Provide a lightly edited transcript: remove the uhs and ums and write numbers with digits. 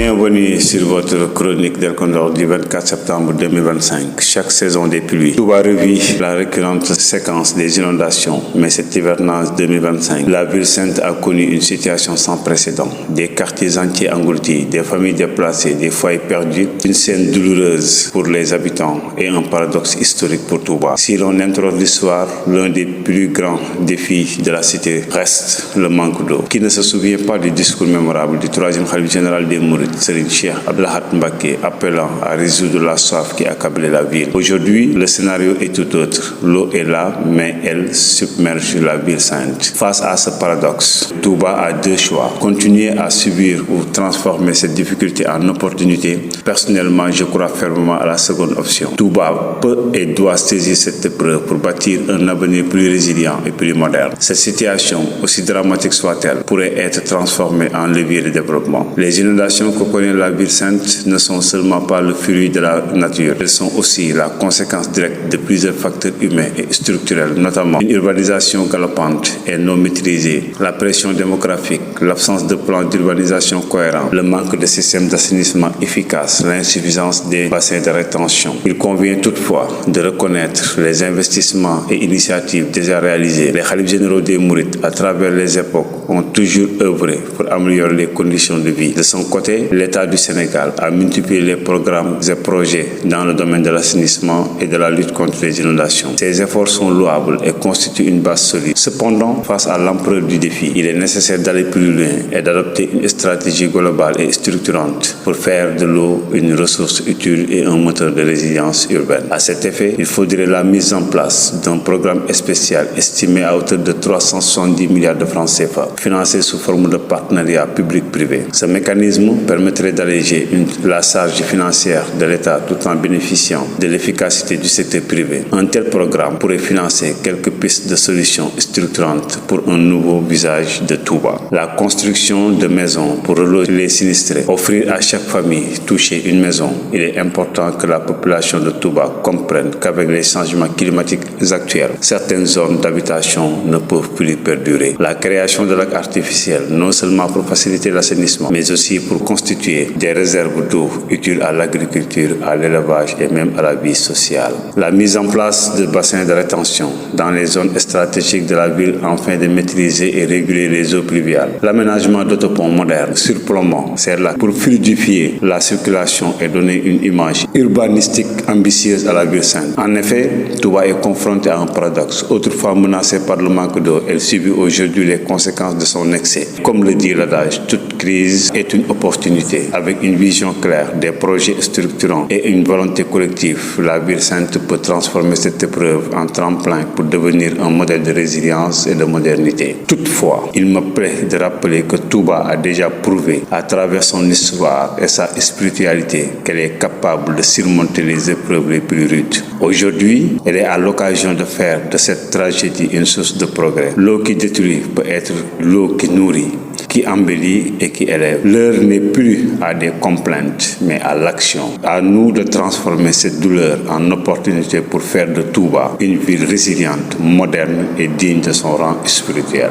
Bienvenue sur votre chronique d'El Condor du 24 septembre 2025. Chaque saison des pluies, Touba revit la récurrente séquence des inondations, mais cette hivernage 2025, la ville sainte a connu une situation sans précédent. Des quartiers entiers engloutis, des familles déplacées, des foyers perdus, une scène douloureuse pour les habitants et un paradoxe historique pour Touba. Si l'on interroge l'histoire, l'un des plus grands défis de la cité reste le manque d'eau. Qui ne se souvient pas du discours mémorable du troisième khalife général des Mourides, Serigne Cheikh Abdou Lahad Mbacké, appelant à résoudre la soif qui accablait la ville. Aujourd'hui, le scénario est tout autre. L'eau est là, mais elle submerge la ville sainte. Face à ce paradoxe, Touba a deux choix. Continuer à subir ou transformer cette difficulté en opportunité. Personnellement, je crois fermement à la seconde option. Touba peut et doit saisir cette épreuve pour bâtir un avenir plus résilient et plus moderne. Cette situation, aussi dramatique soit-elle, pourrait être transformée en levier de développement. Les inondations que connaît la ville sainte ne sont seulement pas le fruit de la nature, elles sont aussi la conséquence directe de plusieurs facteurs humains et structurels, notamment une urbanisation galopante et non maîtrisée, la pression démographique, l'absence de plan d'urbanisation cohérent, le manque de systèmes d'assainissement efficaces, l'insuffisance des bassins de rétention. Il convient toutefois de reconnaître les investissements et initiatives déjà réalisés. Les khalifes généraux des Mourides, à travers les époques, ont toujours œuvré pour améliorer les conditions de vie. De son côté, l'État du Sénégal a multiplié les programmes et projets dans le domaine de l'assainissement et de la lutte contre les inondations. Ces efforts sont louables et constituent une base solide. Cependant, face à l'ampleur du défi, il est nécessaire d'aller plus loin et d'adopter une stratégie globale et structurante pour faire de l'eau une ressource utile et un moteur de résilience urbaine. À cet effet, il faudrait la mise en place d'un programme spécial estimé à hauteur de 370 milliards de francs CFA, financé sous forme de partenariat public-privé. Ce mécanisme permettrait d'alléger la charge financière de l'État tout en bénéficiant de l'efficacité du secteur privé. Un tel programme pourrait financer quelques pistes de solutions structurantes pour un nouveau visage de Touba. La construction de maisons pour reloger les sinistrés, offrir à chaque famille touchée une maison. Il est important que la population de Touba comprenne qu'avec les changements climatiques actuels, certaines zones d'habitation ne peuvent plus perdurer. La création de lacs artificiels, non seulement pour faciliter l'assainissement, mais aussi pour constituer des réserves d'eau utiles à l'agriculture, à l'élevage et même à la vie sociale. La mise en place de bassins de rétention dans les zones stratégiques de la ville afin de maîtriser et réguler les eaux pluviales. L'aménagement d'autoponts modernes surplombants sert là pour fluidifier la circulation et donner une image urbanistique ambitieuse à la ville sainte. En effet, Touba est confronté à un paradoxe. Autrefois menacée par le manque d'eau, elle subit aujourd'hui les conséquences de son excès. Comme le dit l'adage, toute crise est une opportunité. Avec une vision claire, des projets structurants et une volonté collective, la ville sainte peut transformer cette épreuve en tremplin pour devenir un modèle de résilience et de modernité. Toutefois, il me plaît de rappeler que Touba a déjà prouvé à travers son histoire et sa spiritualité qu'elle est capable de surmonter les épreuves les plus rudes. Aujourd'hui, elle est à l'occasion de faire de cette tragédie une source de progrès. L'eau qui détruit peut être l'eau qui nourrit, qui embellit et qui élève. L'heure n'est plus à des complaintes, mais à l'action. À nous de transformer cette douleur en opportunité pour faire de Touba une ville résiliente, moderne et digne de son rang spirituel.